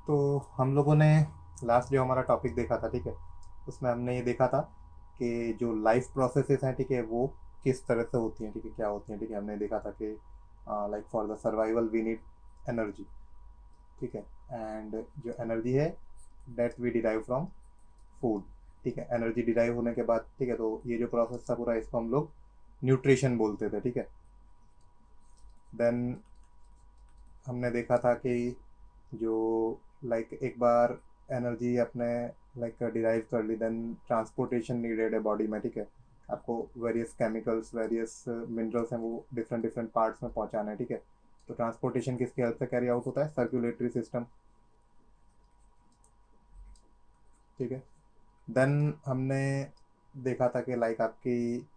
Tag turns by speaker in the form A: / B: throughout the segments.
A: तो हम लोगों ने लास्ट जो हमारा टॉपिक देखा था, ठीक है, उसमें हमने ये देखा था कि जो लाइफ प्रोसेसेस हैं, ठीक है, वो किस तरह से होती हैं, ठीक है, क्या होती हैं, ठीक है। हमने देखा था कि like for the survival we need energy, ठीक है। एंड जो एनर्जी है that we derive from food, ठीक है। एनर्जी डिराइव होने के बाद, ठीक है, तो ये जो प्रोसेस था पूरा, इसको हम लोग न्यूट्रिशन बोलते थे, ठीक है। देन हमने देखा था कि जो लाइक एक बार एनर्जी अपने लाइक डिराइव कर ली, देन ट्रांसपोर्टेशन नीडेड है बॉडी में, ठीक है। आपको वेरियस केमिकल्स, वेरियस मिनरल्स हैं, वो डिफरेंट डिफरेंट पार्ट्स में पहुंचाना है, ठीक है। तो ट्रांसपोर्टेशन किसकी हेल्प से कैरी आउट होता है? सर्कुलेटरी सिस्टम, ठीक है। देन हमने देखा था कि लाइक आपकी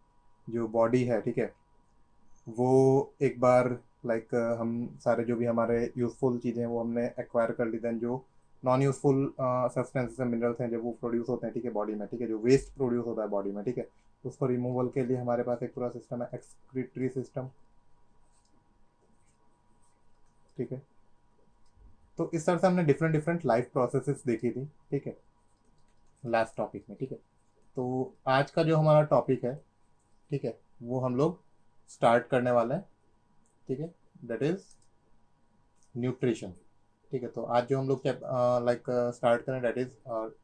A: जो बॉडी है, ठीक है, वो एक बार लाइक हम सारे जो भी हमारे यूज़फुल चीज़ें हैं वो हमने एक्वायर कर ली, देन जो नॉन यूज़फुल सब्सटेंसेस हैं, मिनरल्स हैं, जब वो प्रोड्यूस होते हैं, ठीक है, बॉडी में, ठीक है, जो वेस्ट प्रोड्यूस होता है बॉडी में, ठीक है, उसको रिमूवल के लिए हमारे पास एक पूरा सिस्टम है, एक्सक्रीटरी सिस्टम, ठीक है। तो इस तरह से हमने डिफरेंट डिफरेंट लाइफ प्रोसेसेस देखी थी, ठीक है, लास्ट टॉपिक में, ठीक है। तो आज का जो हमारा टॉपिक है, ठीक है, वो हम लोग स्टार्ट करने वाले हैं, ठीक है, दैट इज न्यूट्रिशन, ठीक है। तो आज जो हम लोग लाइक स्टार्ट करें, that is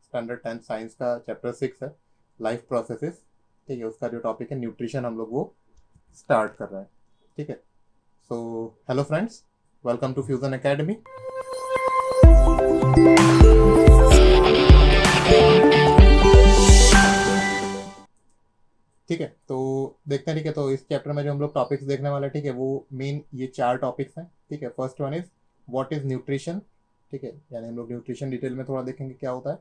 A: standard 10th science का चैप्टर 6 है, लाइफ प्रोसेसेस, ठीक है। उसका जो टॉपिक है न्यूट्रिशन, हम लोग वो स्टार्ट कर रहे हैं, ठीक है। So hello friends, welcome to Fusion Academy. ठीक है, तो देखते हैं, ठीक है। तो इस चैप्टर में जो हम लोग टॉपिक्स देखने वाले हैं, ठीक है, वो मेन ये 4 टॉपिक्स हैं, ठीक है। First one is what is nutrition, ठीक है, यानी हम लोग न्यूट्रिशन डिटेल में थोड़ा देखेंगे क्या होता है।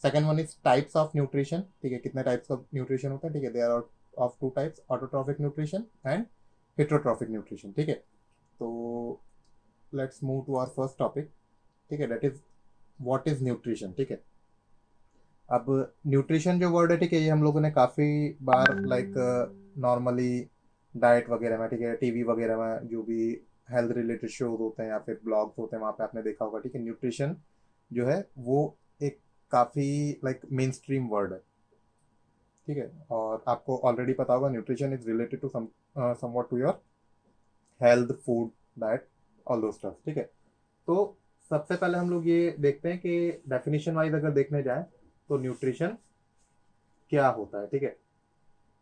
A: Second one is types of nutrition, ठीक है, कितने टाइप्स ऑफ न्यूट्रिशन होता है, ठीक है, they are of 2 types, autotrophic nutrition and heterotrophic nutrition, ठीक है। तो let's move to our first topic, ठीक है, that is what is nutrition, ठीक है। अब न्यूट्रिशन जो वर्ड है, ठीक है, ये हम लोगों ने काफ़ी बार लाइक नॉर्मली डाइट वगैरह में, ठीक है, टीवी वगैरह में जो भी हेल्थ रिलेटेड शोज होते हैं या फिर ब्लॉग्स होते हैं, वहाँ पे आपने देखा होगा, ठीक है। न्यूट्रिशन जो है वो एक काफ़ी लाइक मेन स्ट्रीम वर्ड है, ठीक है। और आपको ऑलरेडी पता होगा nutrition is related to somewhat to your health, food, diet, all those stuff, ठीक है। तो सबसे पहले हम लोग ये देखते हैं कि डेफिनेशन वाइज अगर देखने जाए तो न्यूट्रिशन क्या होता है, ठीक है।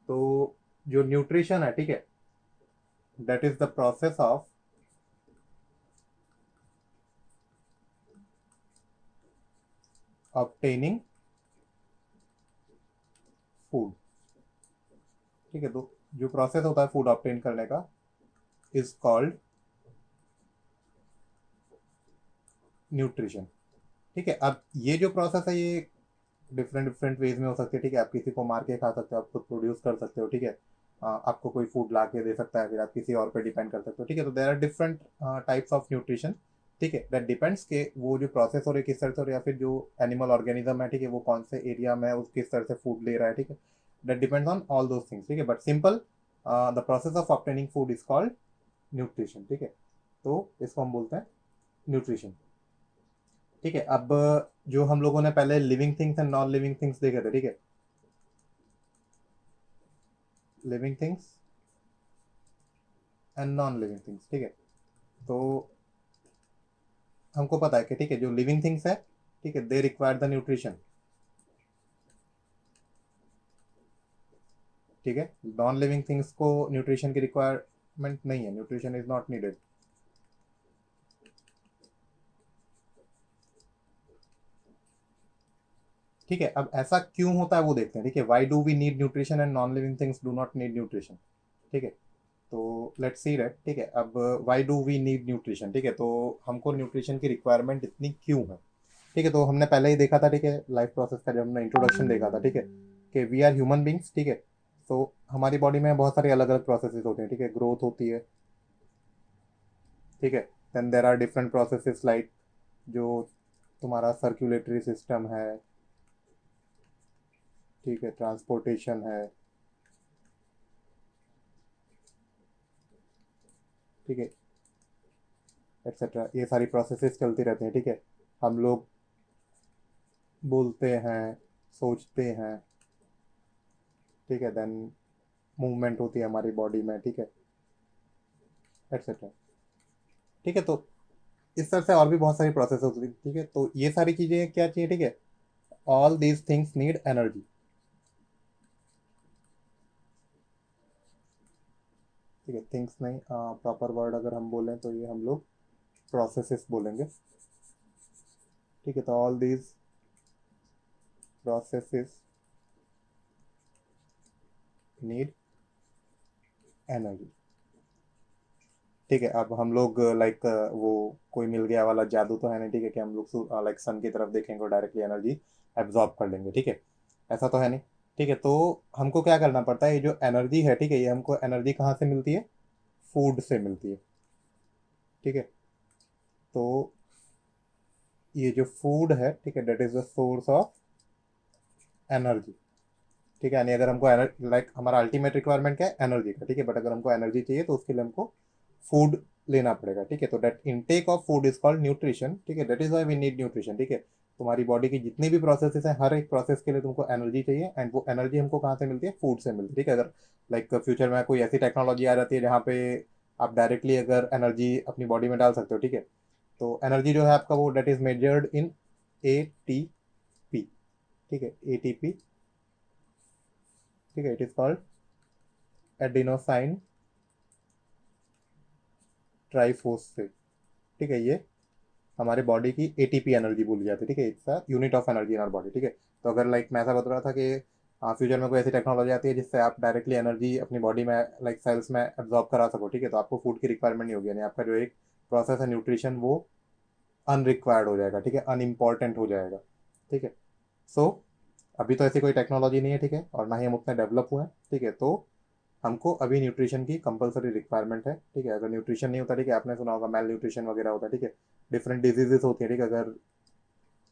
A: तो जो न्यूट्रिशन है, ठीक है, that is the process of obtaining food, ठीक है। तो जो प्रोसेस होता है फूड ऑब्टेन करने का इज कॉल्ड न्यूट्रिशन, ठीक है। अब ये जो प्रोसेस है ये डिफरेंट डिफरेंट वेज में हो सकती है, ठीक है। आप किसी को मार के खा सकते हो, आप खुद प्रोड्यूस कर सकते हो, ठीक है। आपको कोई फूड ला के दे सकता है, फिर आप किसी और पे डिपेंड कर सकते हो, ठीक है। तो there are different types of nutrition, ठीक है। दैट डिपेंड्स के वो जो प्रोसेस हो रही है किस तरह से हो रही है, या फिर जो एनिमल ऑर्गेनिज्म है, ठीक है, वो कौन से एरिया में उस किस तरह से फूड ले रहा है, ठीक है। That depends on all those things, ठीक है। But simple the process of obtaining food is called nutrition, ठीक है। तो इसको हम बोलते हैं न्यूट्रिशन, ठीक है। अब जो हम लोगों ने पहले living things and non living things देखे थे, ठीक है, living things and non living things, ठीक है। तो हमको पता है कि, ठीक है, जो लिविंग थिंग्स है, ठीक है, दे रिक्वायर द न्यूट्रिशन, ठीक है। नॉन लिविंग थिंग्स को न्यूट्रिशन की रिक्वायरमेंट नहीं है, न्यूट्रिशन इज नॉट नीडेड, ठीक है। अब ऐसा क्यों होता है वो देखते हैं, ठीक है। Why do we need nutrition and non living things do not need nutrition, ठीक है। तो लेट्स सी दैट, ठीक है। अब why do we need nutrition, ठीक है, तो हमको न्यूट्रिशन की रिक्वायरमेंट इतनी क्यों है, ठीक है। तो हमने पहले ही देखा था, ठीक है, लाइफ प्रोसेस का जब हमने इंट्रोडक्शन देखा था, ठीक है, कि वी आर ह्यूमन बींग्स, ठीक है। तो हमारी बॉडी में बहुत सारे अलग अलग प्रोसेसेस होते हैं, ठीक है। ग्रोथ होती है, ठीक है। Then there are different processes like जो तुम्हारा सर्कुलेटरी सिस्टम है, ठीक है, ट्रांसपोर्टेशन है, ठीक है, एक्सेट्रा, ये सारी प्रोसेसेस चलती रहती हैं, ठीक है। हम लोग बोलते हैं, सोचते हैं, ठीक है, देन मूवमेंट होती है हमारी बॉडी में, ठीक है, एक्सेट्रा। ठीक है, तो इस तरह से और भी बहुत सारी प्रोसेस होती है, ठीक है, तो ये सारी चीज़ें क्या चाहिए, ठीक है, all these things need energy. ठीक है, थिंग्स नहीं, प्रॉपर वर्ड अगर हम बोलें तो ये हम लोग प्रोसेसेस बोलेंगे। ठीक है, तो all these processes need energy. ठीक है, अब हम लोग लाइक वो कोई मिल गया वाला जादू तो है नहीं, ठीक है, कि हम लोग लाइक सन की तरफ देखेंगे और डायरेक्टली एनर्जी एब्जॉर्ब कर लेंगे, ठीक है, ऐसा तो है नहीं। ठीक है, तो हमको क्या करना पड़ता है, ये जो एनर्जी है, ठीक है, ये हमको एनर्जी कहाँ से मिलती है, फूड से मिलती है। ठीक है, तो ये जो फूड है, ठीक है, that is the source of energy. ठीक है, यानी अगर हमको लाइक हमारा अल्टीमेट रिक्वायरमेंट क्या है, एनर्जी का, ठीक है, बट अगर हमको एनर्जी चाहिए तो उसके लिए हमको फूड लेना पड़ेगा। ठीक है, तो that intake of food is called nutrition. ठीक है, that is why we need nutrition. ठीक है, तुम्हारी बॉडी की जितनी भी प्रोसेसेस हैं, हर एक प्रोसेस के लिए तुमको एनर्जी चाहिए, एंड वो एनर्जी हमको कहाँ से मिलती है, फूड से मिलती है। ठीक है, अगर लाइक फ्यूचर में कोई ऐसी टेक्नोलॉजी आ जाती है जहाँ पे आप डायरेक्टली अगर एनर्जी अपनी बॉडी में डाल सकते हो, ठीक है, तो एनर्जी जो है आपका वो that is measured in ATP। ठीक है, ATP, ठीक है, it is called adenosine triphosphate. ठीक है, ये हमारे बॉडी की ATP एनर्जी बोली जाती है। ठीक है, it's a unit of energy in our body. ठीक है, तो अगर लाइक मैं ऐसा बता रहा था कि फ्यूचर में कोई ऐसी टेक्नोलॉजी आती है जिससे आप डायरेक्टली एनर्जी अपनी बॉडी में लाइक सेल्स में एब्जॉर्ब करा सको, ठीक है, तो आपको फूड की रिक्वायरमेंट नहीं होगी, यानी आपका जो एक प्रोसेस है न्यूट्रिशन वो अनरिक्वायर्ड हो जाएगा। ठीक है, अनइम्पॉर्टेंट हो जाएगा। ठीक है, सो अभी तो ऐसी कोई टेक्नोलॉजी नहीं है, ठीक है, और ना ही हम उतने डेवलप हुए हैं। ठीक है, तो हमको अभी न्यूट्रिशन की कंपलसरी रिक्वायरमेंट है। ठीक है, अगर न्यूट्रिशन नहीं होता, ठीक है, आपने सुना होगा मेल न्यूट्रिशन वगैरह होता है, ठीक है, डिफरेंट डिजीजेस होती है। ठीक है, अगर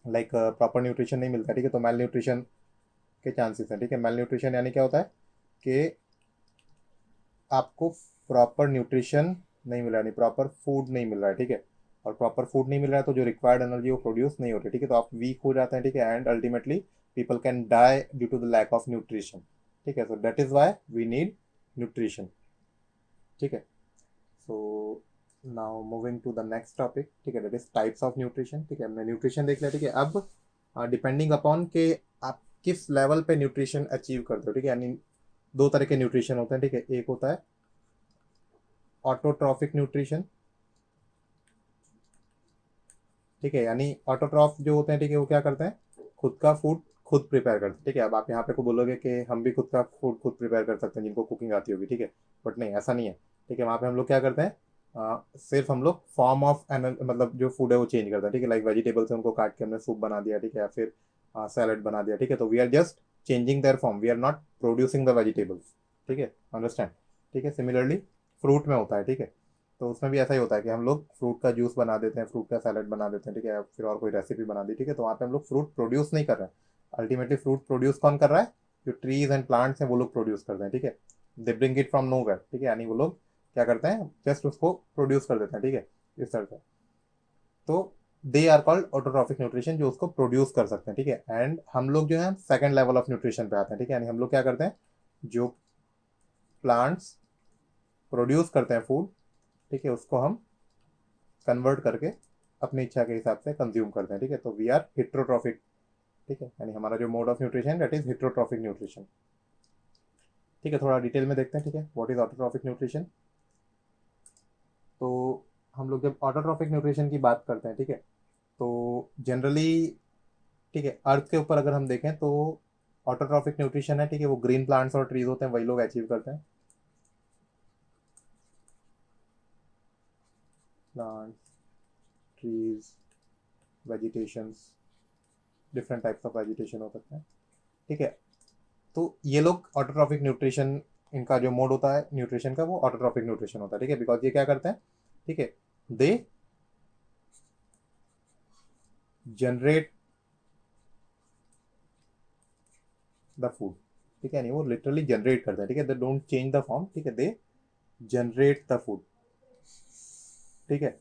A: लाइक प्रॉपर न्यूट्रिशन नहीं मिलता, ठीक है, तो मेल न्यूट्रिशन के चांसेस हैं। ठीक है, मेल न्यूट्रिशन यानी क्या होता है कि आपको प्रॉपर न्यूट्रिशन नहीं मिल रहा, नहीं प्रॉपर फूड नहीं मिल रहा है। ठीक है, और प्रॉपर फूड नहीं मिल रहा है तो जो रिक्वायर्ड एनर्जी वो प्रोड्यूस नहीं हो रही। ठीक है, तो आप वीक हो जाते हैं। ठीक है, and ultimately people can die due to the lack of nutrition. ठीक है, so that is why we need nutrition. ठीक है, so now moving to the next topic. ठीक है, that is types of nutrition. ठीक है, हमने न्यूट्रिशन देख लिया। ठीक है, अब डिपेंडिंग अपॉन के आप किस लेवल पे न्यूट्रिशन अचीव करते हो। ठीक है, यानी दो तरह के न्यूट्रिशन होते हैं। ठीक है, एक होता है ऑटोट्रॉफिक न्यूट्रिशन। ठीक है, यानी ऑटोट्रॉफ जो होते हैं, ठीक है, वो क्या करते हैं, खुद का फूड खुद प्रिपेयर करते हैं। ठीक है, अब आप यहाँ पे को बोलोगे कि हम भी खुद का फूड खुद प्रिपेयर कर सकते हैं जिनको कुकिंग आती होगी। ठीक है, बट नहीं, ऐसा नहीं है। ठीक है, वहाँ पे हम लोग क्या करते हैं, सिर्फ हम लोग फॉर्म ऑफ मतलब जो फूड है वो चेंज करते हैं। ठीक है, लाइक वेजिटेबल्स है उनको काट के हमने सूप बना दिया, ठीक है, या फिर सैलड बना दिया। ठीक है, तो we are just changing their form, we are not producing the vegetables. ठीक है, अंडरस्टैंड। ठीक है, सिमिलरली फ्रूट में होता है। ठीक है, तो उसमें भी ऐसा ही होता है कि हम लोग फ्रूट का जूस बना देते हैं, फ्रूट का सैलड बना देते हैं, ठीक है, फिर और कोई रेसिपी बना दी। ठीक है, तो वहाँ पे हम लोग फ्रूट प्रोड्यूस नहीं कर रहे हैं। अल्टीमेटली फ्रूट प्रोड्यूस कौन कर रहा है, जो ट्रीज एंड प्लांट्स हैं वो लोग प्रोड्यूस करते हैं। ठीक है, they bring it from nowhere. ठीक है, यानी वो लोग क्या करते हैं, जस्ट उसको प्रोड्यूस कर देते हैं। ठीक है, इस तरह से, तो they are called autotrophic nutrition, जो उसको प्रोड्यूस कर सकते हैं। ठीक है, एंड हम लोग जो है सेकंड लेवल ऑफ न्यूट्रिशन पे आते हैं। ठीक है, यानी हम लोग क्या करते हैं, जो प्लांट्स प्रोड्यूस करते हैं फूड, ठीक है, उसको हम कन्वर्ट करके अपनी इच्छा के हिसाब से कंज्यूम करते हैं। ठीक है, तो वी आर हिट्रोट्रॉफिक। ठीक है, यानी हमारा जो mode of nutrition that is heterotrophic nutrition. ठीक है, थोड़ा डिटेल में देखते हैं। ठीक है, व्हाट इज ऑटोट्रॉफिक न्यूट्रिशन। तो हम लोग जब ऑटोट्रॉफिक न्यूट्रिशन की बात करते हैं, ठीक है, तो जनरली, ठीक है, अर्थ के ऊपर अगर हम देखें तो ऑटोट्रॉफिक न्यूट्रिशन है, ठीक है, वो ग्रीन प्लांट्स और ट्रीज होते हैं, वही लोग अचीव करते हैं। Plants, trees, vegetations, different types of vegetation हो सकते हैं। ठीक है, तो ये लोग ऑटोट्रॉफिक न्यूट्रिशन, इनका जो मोड होता है न्यूट्रिशन का वो ऑटोट्रॉफिक न्यूट्रिशन होता है। ठीक है, बिकॉज ये क्या करते हैं, ठीक है, दे जनरेट द फूड। ठीक है, नहीं वो लिटरली जनरेट करते हैं। ठीक है, they don't change the form, ठीक है, दे जनरेट द फूड। ठीक है,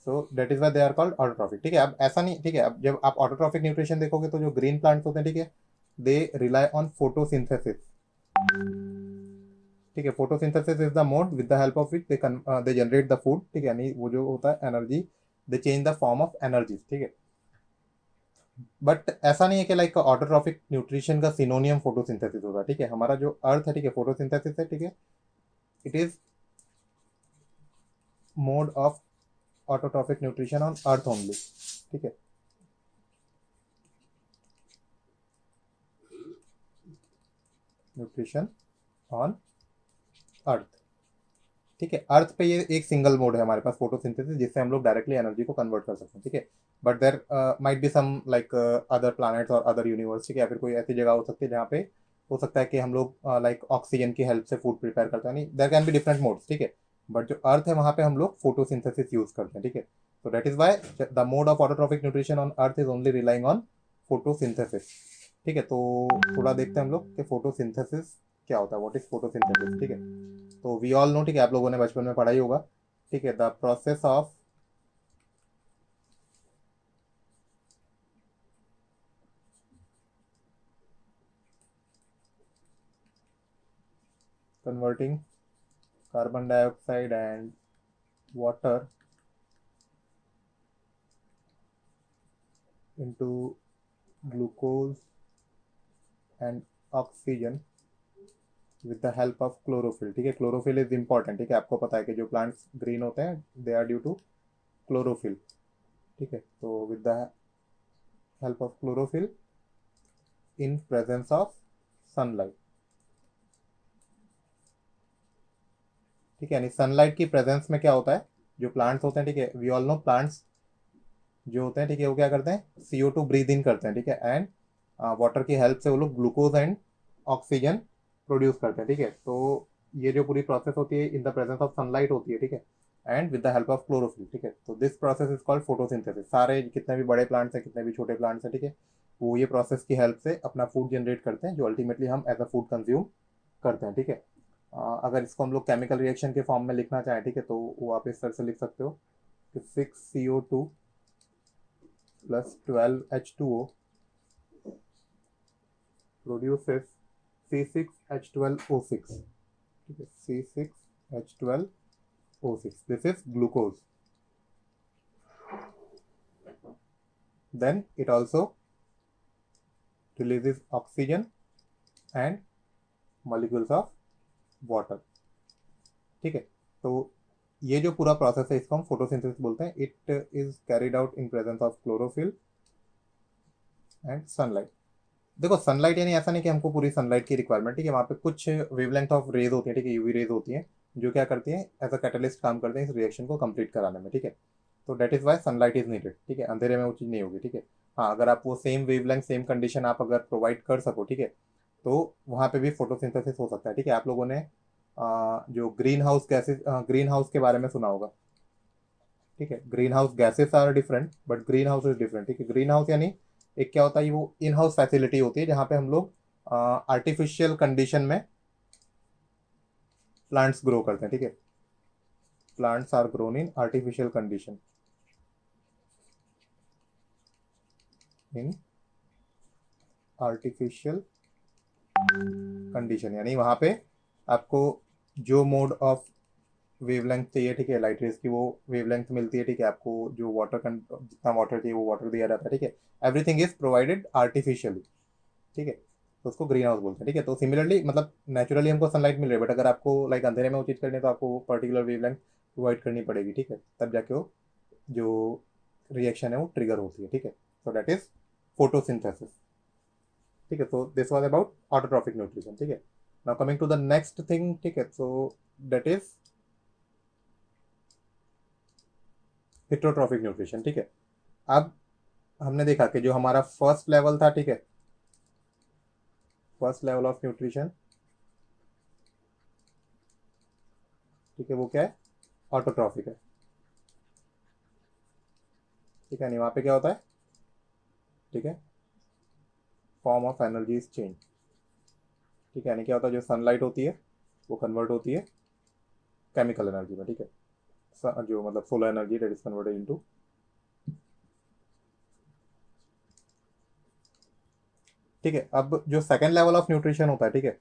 A: so that is why they are called autotrophic, ठीक है। अब ऐसा नहीं, ठीक है, अब जब आप ऑटोट्रॉफिक न्यूट्रिशन देखोगे तो जो ग्रीन प्लांट्स होते हैं, ठीक है, दे रिलाई ऑन फोटोसिंथेसिस, ठीक है। Photosynthesis is the mode with the help of which they generate the food, ठीक है, यानी वो जो होता है energy, they change the form of energy, ठीक है। बट ऐसा नहीं है कि लाइक ऑटोट्रॉफिक न्यूट्रिशन का सिनोनियम फोटोसिंथेसिस होगा, ठीक है। हमारा जो अर्थ है, ठीक है, फोटोसिंथेसिस है, ठीक है, it is mode of autotrophic nutrition on earth only, ठीक है। न्यूट्रिशन ऑन अर्थ, ठीक है। अर्थ पे ये एक सिंगल मोड है हमारे पास फोटोसिंथेसिस, जिससे हम लोग डायरेक्टली एनर्जी को कन्वर्ट कर सकते हैं, ठीक है। But there might be some like other planets और अदर यूनिवर्स, ठीक है, या फिर कोई ऐसी जगह हो सकती है जहाँ पे हो सकता है कि हम लोग लाइक ऑक्सीजन की हेल्प से फूड प्रिपेयर करते हैं, नहीं, there can be different modes, ठीक है। बट जो अर्थ है वहाँ पे हम लोग फोटोसिंथेसिस यूज करते हैं, ठीक है। तो that is why the mode of autotrophic nutrition on earth is only relying on photosynthesis, ठीक है। तो थोड़ा देखते हैं हम लोग कि फोटोसिंथेसिस क्या होता है, व्हाट इज फोटोसिंथेसिस, ठीक है। तो वी ऑल नो, ठीक है, आप लोगों ने बचपन में पढ़ा ही होगा, ठीक है, the process of converting carbon dioxide and water into glucose and oxygen with the help of chlorophyll, ठीक है। क्लोरोफिल इज इंपॉर्टेंट, ठीक है, आपको पता है कि जो प्लांट्स ग्रीन होते हैं they are due to chlorophyll, ठीक है। तो with the help of chlorophyll in presence of sunlight, ठीक है, यानी सनलाइट की प्रेजेंस में क्या होता है, जो प्लांट्स होते हैं, ठीक है, वी ऑल नो प्लांट्स जो होते हैं, ठीक है, वो क्या करते हैं, CO2 ब्रीद इन करते हैं, ठीक है, एंड वाटर की हेल्प से वो लोग ग्लूकोज एंड ऑक्सीजन प्रोड्यूस करते हैं, ठीक है। तो ये जो पूरी प्रोसेस होती है in the presence of sunlight होती है, ठीक है, and with the help of chlorophyll, ठीक है। तो this process is called photosynthesis. सारे जितने भी बड़े प्लांट्स हैं, कितने भी छोटे प्लांट्स हैं, ठीक है, वो ये प्रोसेस की हेल्प से अपना फूड जनरेट करते हैं, जो अल्टीमेटली हम एज अ फूड कंज्यूम करते हैं, ठीक है। अगर इसको हम लोग केमिकल रिएक्शन के फॉर्म में लिखना चाहें, ठीक है, तो वो आप इस तरह से लिख सकते हो कि 6CO2 plus 12H2O produces C6H12O6, ठीक है, C6H12O6, this is glucose. Then it also releases oxygen and molecules of water, ठीक है। तो ये जो पूरा प्रोसेस है इसको हम फोटोसिंथेसिस बोलते हैं। It is carried out in presence of chlorophyll and sunlight. देखो सनलाइट यानी ऐसा नहीं कि हमको पूरी सनलाइट की रिक्वायरमेंट, ठीक है, वहाँ पे कुछ वेवलेंथ ऑफ रेज होती है, ठीक है, यूवी रेज होती हैं, जो क्या करती हैं, एज अ कैटलिस्ट काम करते हैं इस रिएक्शन को कंप्लीट कराने में, ठीक है। तो that is why sunlight is needed, ठीक है, अंधेरे में वो चीज़ नहीं होगी, ठीक है। हाँ, अगर आप वो सेम वेवलेंथ सेम कंडीशन आप अगर प्रोवाइड कर सको, ठीक है, तो वहाँ पे भी फोटोसिंथेसिस हो सकता है, ठीक है। आप लोगों ने जो greenhouse gases, greenhouse के बारे में सुना होगा, ठीक है। Greenhouse gases are different but greenhouse is different, ठीक है। ग्रीन हाउस यानी एक क्या होता है, वो इन हाउस फैसिलिटी होती है जहाँ पे हम लोग आर्टिफिशियल कंडीशन में प्लांट्स ग्रो करते हैं, ठीक है। Plants are grown in artificial condition, in artificial condition, यानी वहाँ पे आपको जो मोड ऑफ वेवलेंथ चाहिए, ठीक है, लाइट रेज की वो वेवलेंथ मिलती है, ठीक है। आपको जो वाटर जितना वाटर चाहिए वो वाटर दिया जाता है, ठीक है। एवरीथिंग इज प्रोवाइडेड आर्टिफिशियली, ठीक है। तो उसको ग्रीन हाउस बोलते हैं, ठीक है। तो सिमिलरली मतलब नेचुरली हमको सनलाइट मिल रही है, बट अगर आपको लाइक अंधेरे में वो चीज़ करनी है तो आपको पर्टिकुलर वेवलेंथ प्रोवाइड करनी पड़ेगी, ठीक है, तब जाके वो जो रिएक्शन है वो ट्रिगर होती है, ठीक है। सो दैट इज फोटोसिंथेसिस, ठीक है। तो this was about autotrophic nutrition, ठीक है। Now coming to the next thing, ठीक है, so that is heterotrophic nutrition, ठीक है। अब हमने देखा कि जो हमारा फर्स्ट लेवल था, ठीक है, फर्स्ट लेवल ऑफ न्यूट्रिशन, ठीक है, वो क्या है, ऑटोट्रॉफिक है, ठीक है। नहीं, वहाँ पे क्या होता है, ठीक है, form of energy is change, ठीक है, यानी क्या होता है, जो सनलाइट होती है वो कन्वर्ट होती है केमिकल एनर्जी में, ठीक है। जो मतलब solar energy that is converted into, ठीक है। अब जो सेकंड लेवल ऑफ न्यूट्रिशन होता है, ठीक है,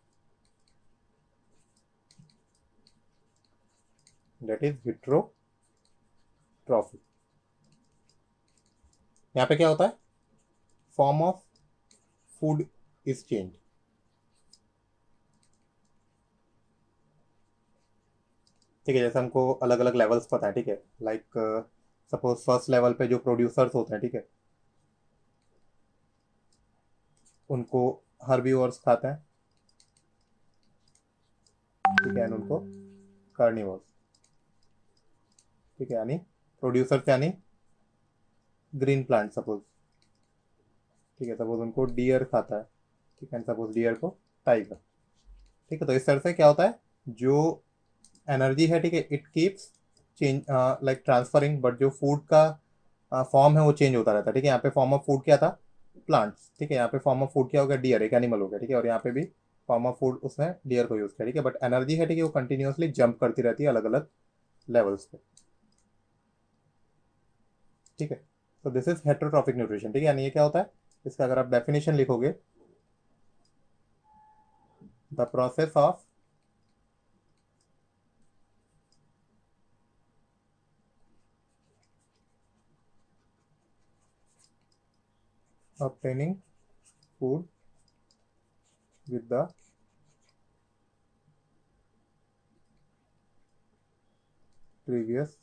A: दैट इज हिट्रोट्रॉफी। यहाँ पे क्या होता है, form of food is change. ठीक है, जैसे हमको अलग अलग लेवल्स पता है, ठीक है, लाइक सपोज फर्स्ट लेवल पे जो प्रोड्यूसर्स होते हैं, ठीक है, उनको हर्बीवोर्स खाते हैं, ठीक है, एंड उनको कार्निवोर्स, ठीक है, यानी प्रोड्यूसर्स यानी ग्रीन प्लांट सपोज, ठीक है, सपोज उनको डियर खाता है, ठीक है, सपोज डियर को टाइगर, ठीक है। तो इस तरह से क्या होता है, जो एनर्जी है, ठीक है, it keeps change like transferring, but जो फूड का फॉर्म है वो चेंज होता रहता है, ठीक है। यहाँ पे फॉर्म ऑफ फूड क्या था, प्लांट्स, ठीक है, यहाँ पे फॉर्म ऑफ फूड क्या हो गया, डियर, एक एनिमल हो गया, ठीक है, और यहाँ पे भी फॉर्म ऑफ फूड उसने डियर को यूज किया, ठीक है, बट एनर्जी है, ठीक है, वो कंटिन्यूसली जंप करती रहती है अलग अलग लेवल्स पे, ठीक है। तो दिस इज हेट्रोट्रॉफिक न्यूट्रिशन, ठीक है, यानी ये क्या होता है, इसका अगर आप डेफिनेशन लिखोगे, the process of obtaining food with the previous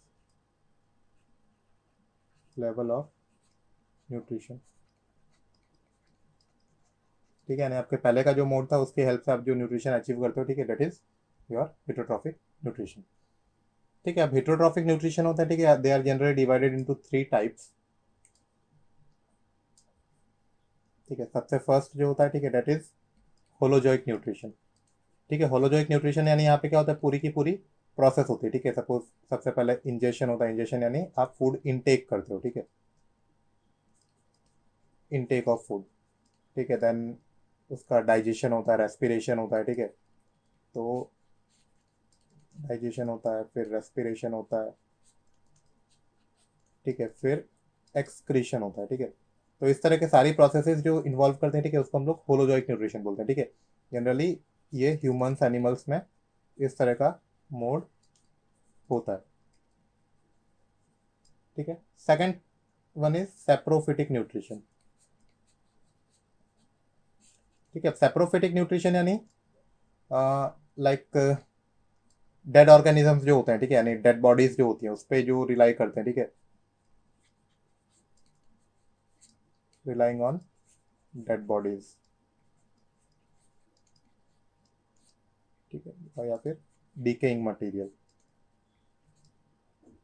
A: level of nutrition, ठीक है, यानी आपके पहले का जो मोड था उसके हेल्प से आप जो न्यूट्रिशन अचीव करते हो, ठीक है, that is your heterotrophic nutrition, ठीक है। अब हिट्रोट्रॉफिक न्यूट्रिशन होता है, ठीक है, they are generally divided into three types, ठीक है। सबसे फर्स्ट जो होता है, ठीक है, दैट इज होलोजोइक न्यूट्रिशन, ठीक है। होलोजोइक न्यूट्रिशन यानी यहाँ पे क्या होता है, पूरी की पूरी प्रोसेस होती है, ठीक है। सपोज सबसे पहले इंजेशन होता है, इंजेशन यानी आप फूड इनटेक करते हो, ठीक है, इनटेक ऑफ फूड, ठीक है, देन उसका डाइजेशन होता है, रेस्पिरेशन होता है, ठीक है, तो डाइजेशन होता है, फिर रेस्पिरेशन होता है, ठीक है, फिर एक्सक्रीशन होता है, ठीक है। तो इस तरह के सारी प्रोसेसेस जो इन्वॉल्व करते हैं, ठीक है, उसको हम लोग होलोजोइक न्यूट्रिशन बोलते हैं, ठीक है। जनरली ये ह्यूमंस एनिमल्स में इस तरह का मोड होता है, ठीक है। Second one is saprophytic nutrition, ठीक है। सेप्रोफिटिक न्यूट्रिशन यानी लाइक डेड ऑर्गेनिजम्स जो होते हैं, ठीक है, यानी डेड बॉडीज जो होती हैं उस पर जो रिलाई करते हैं, ठीक है, रिलाइंग ऑन डेड बॉडीज, ठीक है, या फिर डीकेइंग मटेरियल,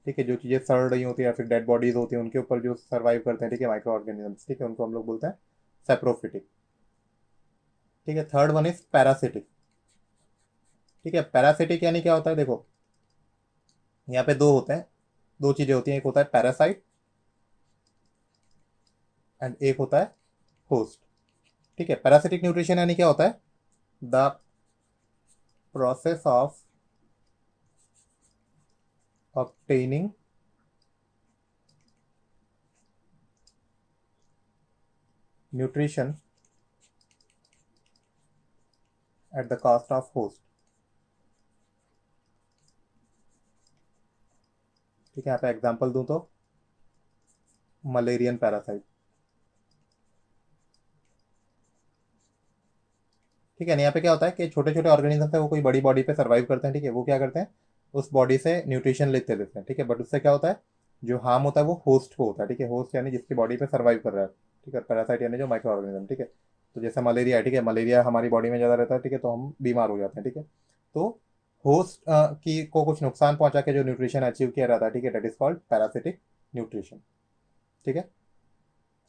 A: ठीक है, जो चीज़ें सड़ रही होती है या फिर डेड बॉडीज होती हैं उनके ऊपर जो सर्वाइव करते हैं, ठीक है, माइक्रो ऑर्गेनिजम्स, ठीक है, उनको हम लोग बोलते हैं सेप्रोफिटिक, ठीक है। थर्ड वन इज पैरासिटिक, ठीक है। पैरासिटिक यानी क्या होता है, देखो यहाँ पे दो होते हैं, दो चीजें होती हैं, एक होता है पैरासाइट एंड एक होता है होस्ट, ठीक है। पैरासिटिक न्यूट्रिशन यानी क्या होता है, the process of obtaining nutrition at the cost of host, ठीक है। यहाँ पे एग्जांपल दूं तो मलेरियन पैरासाइट, ठीक है। यहाँ पे क्या होता है कि छोटे छोटे ऑर्गेनिज्म है वो कोई बड़ी बॉडी पे सर्वाइव करते हैं, ठीक है, वो क्या करते हैं, उस बॉडी से न्यूट्रिशन लेते लेते हैं, ठीक है, बट उससे क्या होता है, जो हार्म होता है वो होस्ट को होता है, ठीक है। होस्ट यानी जिसकी बॉडी पे सर्वाइव कर रहा है, ठीक है। पैरासाइट यानी जो माइक्रो ऑर्गेनिज्म, ठीक है। तो जैसे मलेरिया है, ठीक है, मलेरिया हमारी बॉडी में ज़्यादा रहता है, ठीक है, तो हम बीमार हो जाते हैं, ठीक है। तो होस्ट की को कुछ नुकसान पहुंचा के जो न्यूट्रिशन अचीव किया रहता है, ठीक है, that is called parasitic nutrition, ठीक है।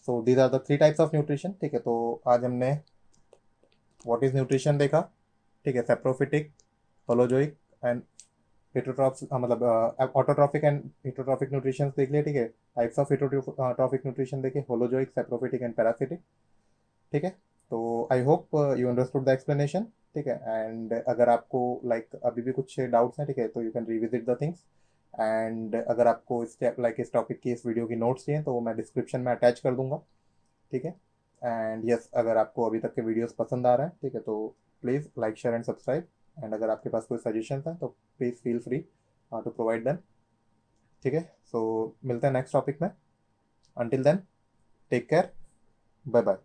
A: So these are the three types of nutrition, ठीक है। तो आज हमने व्हाट इज न्यूट्रिशन देखा, ठीक है, सेप्रोफिटिक, होलोजोइक एंड हेटरोट्रॉफ, मतलब ऑटोट्रॉफिक एंड हेटरोट्रॉफिक न्यूट्रिशन देख लिया, ठीक है। टाइप्स ऑफ हेटरोट्रॉफिक न्यूट्रिशन देखे, होलोजोइक, सेप्रोफिटिक एंड पैरासिटिक, ठीक है। तो I hope you understood the explanation, ठीक है। एंड अगर आपको लाइक अभी भी कुछ डाउट्स हैं, ठीक है, तो you can revisit the things and अगर आपको इस टॉपिक की इस वीडियो की नोट्स चाहिए तो वो मैं डिस्क्रिप्शन में अटैच कर दूंगा, ठीक है। एंड यस, अगर आपको अभी तक के वीडियोस पसंद आ रहे हैं, ठीक है, तो please like share and subscribe. And अगर आपके पास कोई सजेशन है तो please feel free to provide them, ठीक है। सो मिलते हैं नेक्स्ट टॉपिक में। Until then, take care, bye bye.